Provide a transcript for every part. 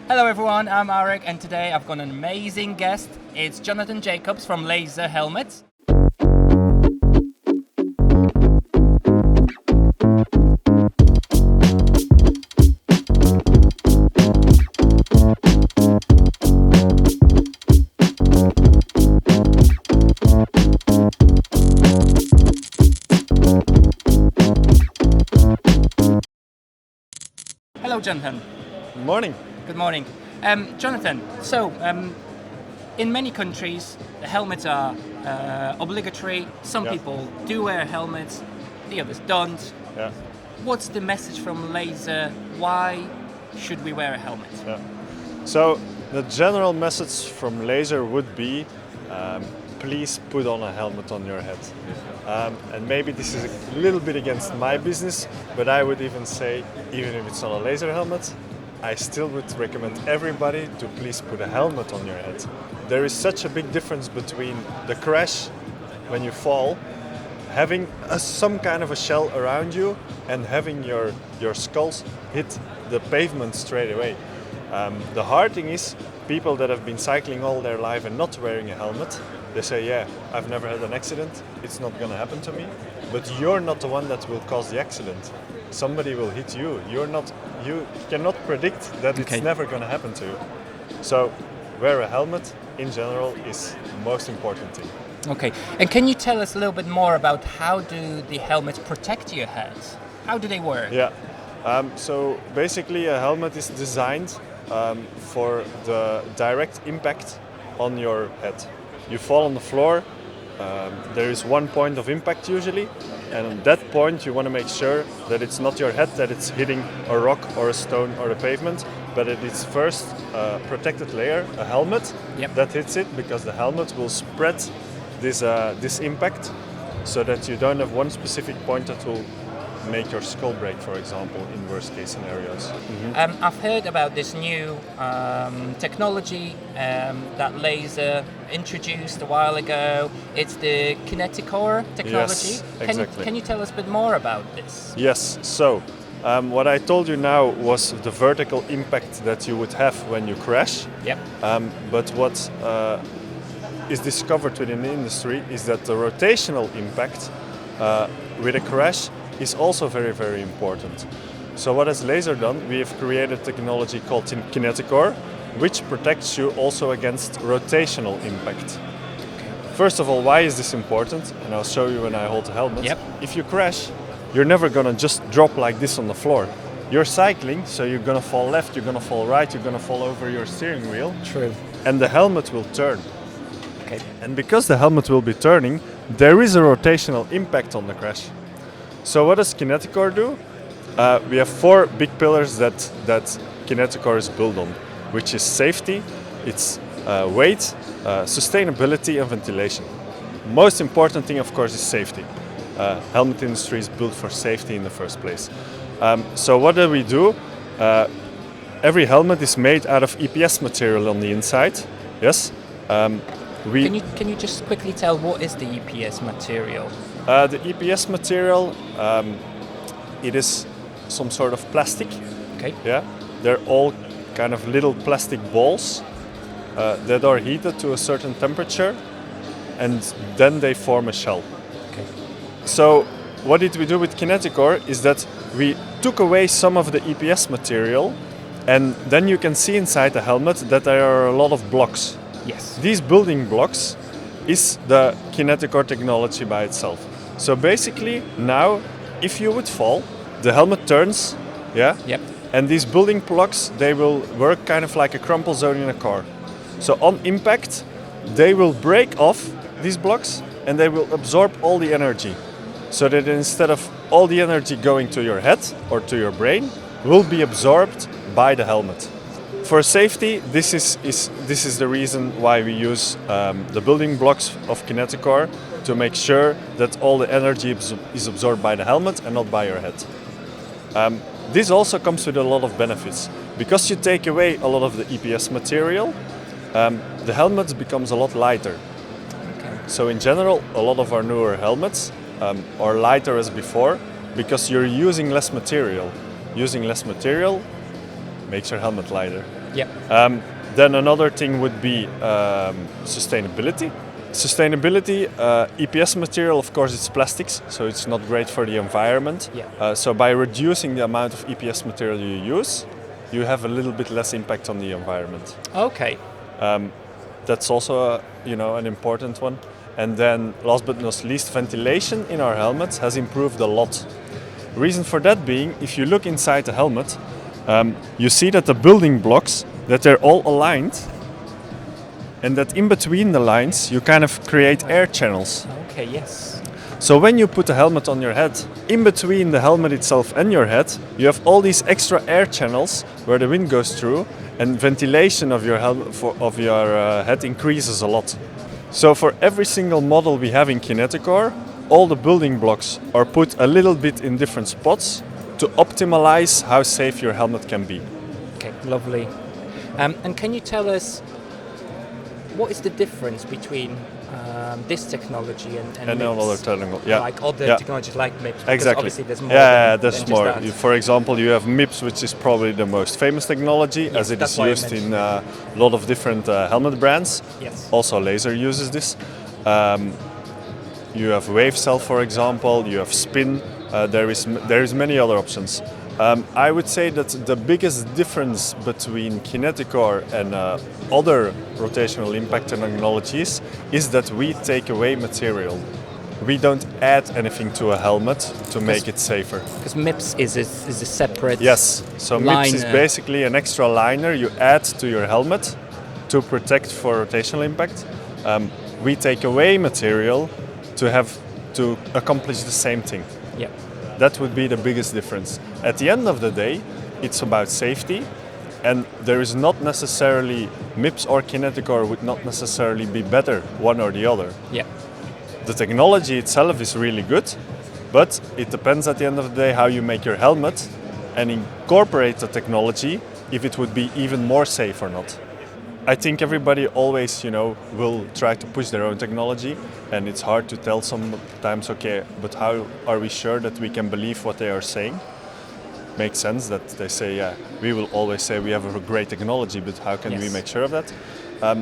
Hello everyone, I'm Arik and today I've got an amazing guest. It's Jonathan Jacobs from Lazer Helmets. Hello Jonathan. Good morning. Good morning. Jonathan, in many countries, the helmets are obligatory. Some Yeah. people do wear helmets, the others don't. Yeah. What's the message from Lazer? Why should we wear a helmet? Yeah. So the general message from Lazer would be, please put on a helmet on your head. And maybe this is a little bit against my business, but I would even say, even if it's not a Lazer helmet, I still would recommend everybody to please put a helmet on your head. There is such a big difference between the crash when you fall, having some kind of a shell around you, and having your skulls hit the pavement straight away. The hard thing is, people that have been cycling all their life and not wearing a helmet, they say, yeah, I've never had an accident, it's not going to happen to me. But you're not the one that will cause the accident. Somebody will hit you. You cannot predict that it's never going to happen to you. So wear a helmet in general is the most important thing. Okay, and can you tell us a little bit more about how do the helmets protect your head? How do they work? Yeah, so basically a helmet is designed for the direct impact on your head. You fall on the floor, there is one point of impact usually, and on that point you want to make sure that it's not your head that it's hitting a rock or a stone or a pavement, but it is first a protected layer, a helmet, that hits it, because the helmet will spread this impact so that you don't have one specific point that will make your skull break, for example, in worst case scenarios. I've heard about this new technology that Lazer introduced a while ago. It's the Kineticore technology. Yes, exactly. Can you tell us a bit more about this? Yes, so what I told you now was the vertical impact that you would have when you crash. Yep. But what is discovered within the industry is that the rotational impact with a crash is also very, very important. So what has Lazer done? We have created technology called Kineticore, which protects you also against rotational impact. First of all, why is this important? And I'll show you when I hold the helmet. Yep. If you crash, you're never gonna just drop like this on the floor. You're cycling, so you're gonna fall left, you're gonna fall right, you're gonna fall over your steering wheel. True. And the helmet will turn. Okay. And because the helmet will be turning, there is a rotational impact on the crash. So what does Kineticore do? We have four big pillars that Kineticore is built on, which is safety, it's weight, sustainability and ventilation. Most important thing, of course, is safety. Helmet industry is built for safety in the first place. So what do we do? Every helmet is made out of EPS material on the inside. Yes. Can you just quickly tell what is the EPS material? The EPS material, it is some sort of plastic. Okay. Yeah, they're all kind of little plastic balls that are heated to a certain temperature, and then they form a shell. Okay. So what did we do with Kineticore is that we took away some of the EPS material, and then you can see inside the helmet that there are a lot of blocks. Yes. These building blocks is the Kineticore technology by itself. So basically now, if you would fall, the helmet turns, yeah? Yep. And these building blocks, they will work kind of like a crumple zone in a car. So on impact, they will break off these blocks and they will absorb all the energy. So that instead of all the energy going to your head or to your brain, will be absorbed by the helmet. For safety, this is the reason why we use the building blocks of Kineticore to make sure that all the energy is absorbed by the helmet and not by your head. This also comes with a lot of benefits. Because you take away a lot of the EPS material, the helmet becomes a lot lighter. Okay. So in general, a lot of our newer helmets are lighter as before because you're using less material. Using less material makes your helmet lighter. Yep. Then another thing would be sustainability. Sustainability, EPS material, of course, it's plastics, so it's not great for the environment. Yeah. So by reducing the amount of EPS material you use, you have a little bit less impact on the environment. Okay. That's also an important one. And then last but not least, ventilation in our helmets has improved a lot. Reason for that being, if you look inside the helmet, you see that the building blocks, that they're all aligned, and that in between the lines you kind of create air channels. Okay, yes. So when you put a helmet on your head, in between the helmet itself and your head, you have all these extra air channels where the wind goes through, and ventilation of your head increases a lot. So for every single model we have in Kineticore, all the building blocks are put a little bit in different spots to optimize how safe your helmet can be. Okay, lovely. And can you tell us what is the difference between this technology and And MIPS? another technology, yeah. Like other Yeah. technologies like MIPS? Because Exactly. obviously there's more. Yeah, than there's just more. that. For example, you have MIPS, which is probably the most famous technology, as it that's is why I used in mentioned a lot of different helmet brands. Yes. Also, Lazer uses this. You have wave cell, for example. You have spin. There is many other options. I would say that the biggest difference between Kineticore and other rotational impact technologies is that we take away material. We don't add anything to a helmet to make it safer. Because MIPS is a separate. Yes, so MIPS is liner. basically an extra liner you add to your helmet to protect for rotational impact. We take away material to accomplish the same thing. Yeah. That would be the biggest difference. At the end of the day, it's about safety, and there is not necessarily MIPS or Kineticore would not necessarily be better, one or the other. Yeah. The technology itself is really good, but it depends at the end of the day how you make your helmet and incorporate the technology if it would be even more safe or not. I think everybody always, will try to push their own technology, and it's hard to tell sometimes, okay, but how are we sure that we can believe what they are saying? Makes sense that they say, yeah, we will always say we have a great technology, but how can we make sure of that?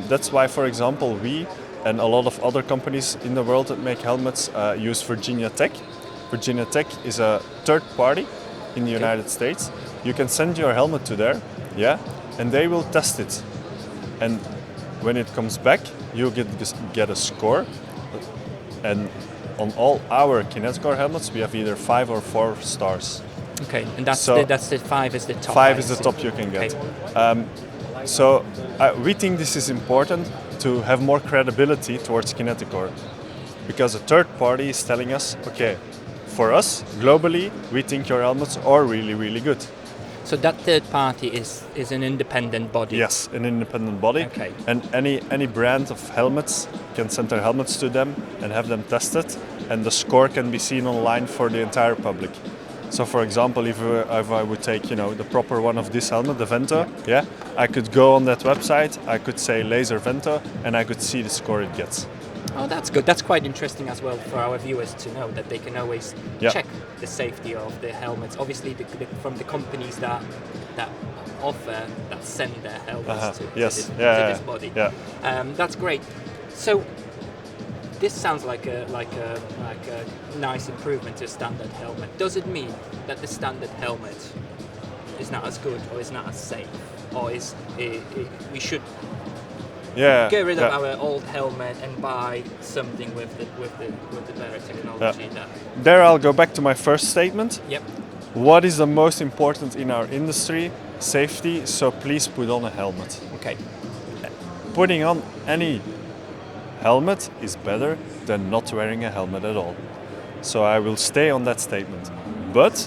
That's why, for example, we and a lot of other companies in the world that make helmets use Virginia Tech. Virginia Tech is a third party in the United States. You can send your helmet to there, and they will test it. And when it comes back, you get a score. And on all our Kineticore helmets, we have either 5 or 4 stars. Okay, and that's the 5 is the top. 5 is the top you can get. Okay. So we think this is important to have more credibility towards Kineticore, because a third party is telling us, okay, for us globally, we think your helmets are really, really good. So that third party is an independent body. Yes, an independent body. Okay. And any brand of helmets can send their helmets to them and have them tested, and the score can be seen online for the entire public. So, for example, if I would take, the proper one of this helmet, the Vento, I could go on that website, I could say Lazer Vento, and I could see the score it gets. Oh, that's good. That's quite interesting as well for our viewers to know that they can always check the safety of the helmets. Obviously, from the companies that send their helmets to this body. Yeah. That's great. So this sounds like a nice improvement to a standard helmet. Does it mean that the standard helmet is not as good or is not as safe, or we should get rid of our old helmet and buy something with the better technology? There I'll go back to my first statement. Yep. What is the most important in our industry? Safety. So please put on a helmet. Okay. Putting on any helmet is better than not wearing a helmet at all. So I will stay on that statement. But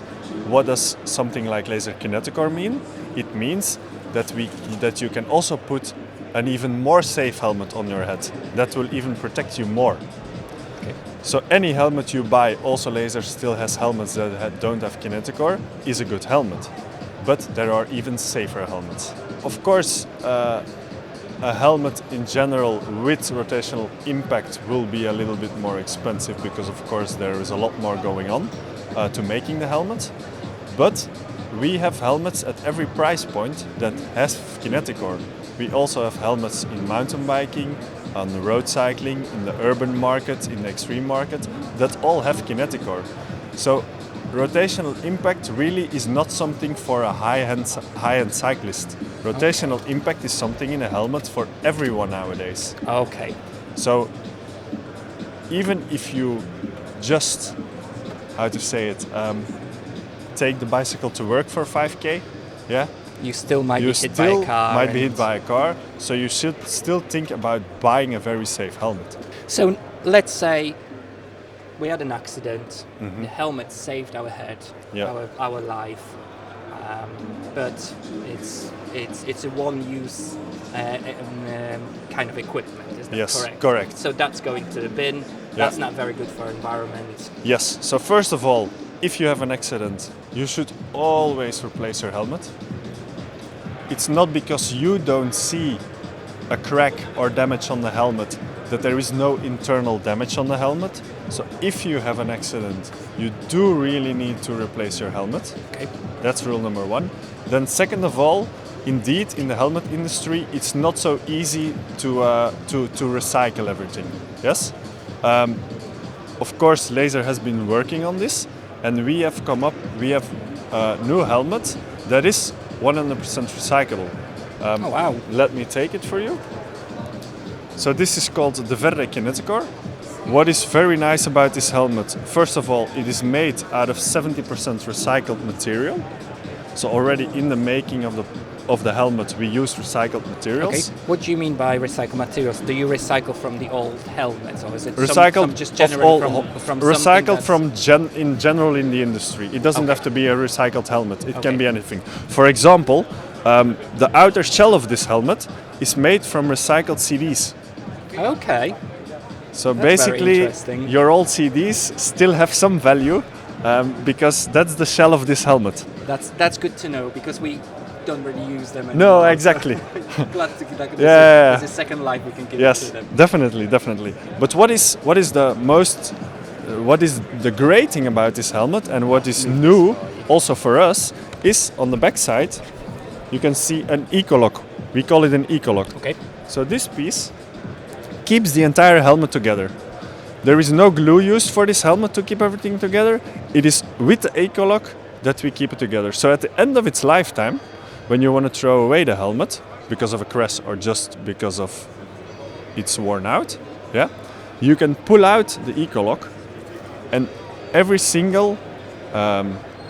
what does something like Lazer Kineticore mean? It means that you can also put an even more safe helmet on your head that will even protect you more. Okay. So any helmet you buy, also Lazer still has helmets that don't have Kineticore, is a good helmet. But there are even safer helmets. Of course, a helmet in general with rotational impact will be a little bit more expensive, because of course there is a lot more going on to making the helmet. But we have helmets at every price point that has Kineticore. We also have helmets in mountain biking, on the road cycling, in the urban market, in the extreme market, that all have Kineticore. So rotational impact really is not something for a high-end cyclist. Rotational impact is something in a helmet for everyone nowadays. Okay. So even if you just, how to say it, take the bicycle to work for 5K, yeah, You still might you be hit by a still car. might be hit by a car. So you should still think about buying a very safe helmet. So let's say we had an accident. The helmet saved our head, Yeah. our life, but it's a one-use kind of equipment. Is that Yes, correct? correct. So that's going to the bin. That's not very good for environment. Yes. So first of all, if you have an accident, you should always replace your helmet. It's not because you don't see a crack or damage on the helmet that there is no internal damage on the helmet. So if you have an accident, you do really need to replace your helmet. Okay. That's rule number one. Then second of all, indeed, in the helmet industry, it's not so easy to recycle everything. Yes. Of course, Lazer has been working on this, and we have a new helmet that is 100% recyclable. Oh wow. Let me take it for you. So this is called the Verde Kineticore. What is very nice about this helmet, first of all, it is made out of 70% recycled material. So already in the making of the helmet, we use recycled materials. Okay. What do you mean by recycled materials? Do you recycle from the old helmets, or is it Recycled just of generally all, from recycled something from in general in the industry. It doesn't Okay. have to be a recycled helmet. It Okay. can be anything. For example, the outer shell of this helmet is made from recycled CDs. Okay. So That's very basically, interesting. your old CDs still have some value because that's the shell of this helmet. That's good to know, because we don't really use them No, anymore. exactly. Glad to get Yeah. There's a second life we can give Yes, to them. definitely. But what is the great thing about this helmet, and what is new also for us, is on the back side you can see an eco-lock. We call it an eco-lock. Okay. So this piece keeps the entire helmet together. There is no glue used for this helmet to keep everything together. It is with the eco-lock that we keep it together. So at the end of its lifetime, when you want to throw away the helmet because of a crash or just because of it's worn out, yeah, you can pull out the eco-lock, and every single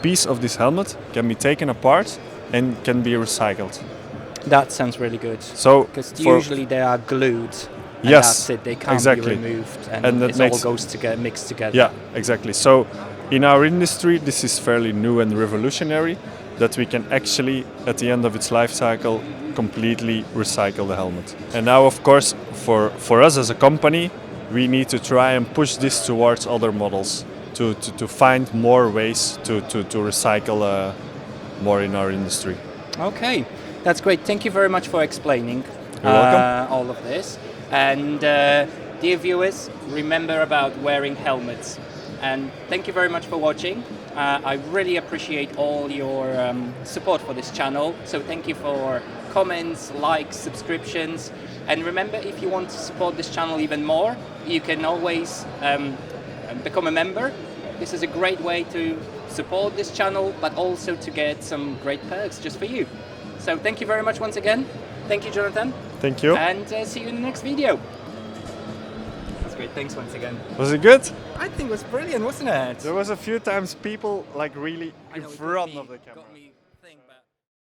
piece of this helmet can be taken apart and can be recycled. That sounds really good. So Because for- usually they are glued. And Yes, that's it. They can't exactly. be removed, and And that it makes- all goes together, mixed together. Yeah, exactly. So in our industry, this is fairly new and revolutionary, that we can actually, at the end of its life cycle, completely recycle the helmet. And now, of course, for us as a company, we need to try and push this towards other models to find more ways to recycle more in our industry. Okay, that's great. Thank you very much for explaining You're welcome. all of this. And dear viewers, remember about wearing helmets. And thank you very much for watching. I really appreciate all your support for this channel. So thank you for comments, likes, subscriptions. And remember, if you want to support this channel even more, you can always become a member. This is a great way to support this channel, but also to get some great perks just for you. So thank you very much once again. Thank you, Jonathan. Thank you. And see you in the next video. That's great. Thanks once again. Was it good? I think it was brilliant, wasn't it? There was a few times people like really I in know, it front got of the got camera. me